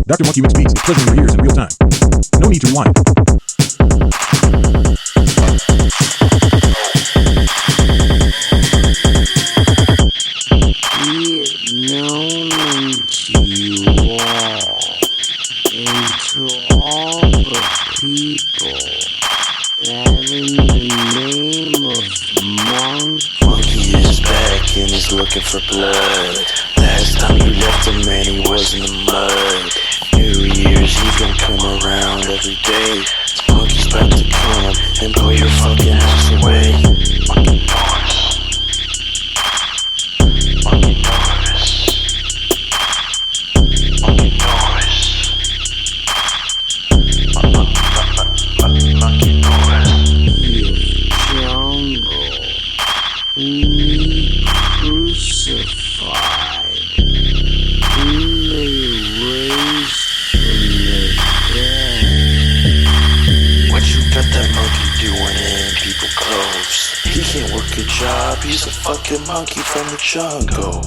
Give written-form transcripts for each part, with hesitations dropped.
Dr. Monkey Mix Beats is pleasuring your ears in real time. No need to rewind. Be it known unto you all, and to all the people, that in the name of Monkey is back and is looking for blood. Last time you left him, man, he was in the mud. New Year's, he gon' come around every day. Monkey's about to come and blow your fucking house away. Monkey Norris. Monkey Norris. Monkey Norris. Monkey Norris. jungle, whom ye crucified, whom they raised from the dead. What you got that monkey doing in people clothes? He can't work a job, he's a fucking monkey from the jungle.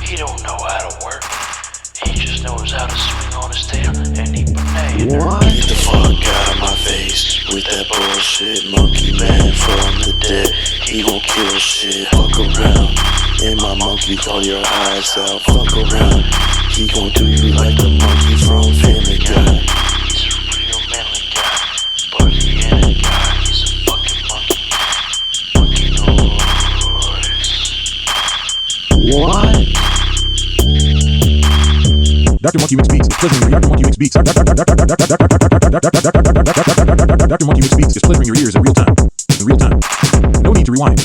He don't know how to work, he just knows how to swing on his tail and eat banana. What? Get the fuck out of my face with that bullshit. Monkey man from the dead, he gon' kill shit. Fuck around, and my monkey call your eyes out. Fuck around, he gon' do you like the monkey from Family Guy. He's a real manly guy, but he ain't a guy, he's a fucking monkey. Monkey Norris. What? Dr. Monkey Mix Beats is pleasuring your Dr. Monkey Mix Beats. Dr. Monkey Mix Beats is pleasuring your ears in real time. No need to rewind.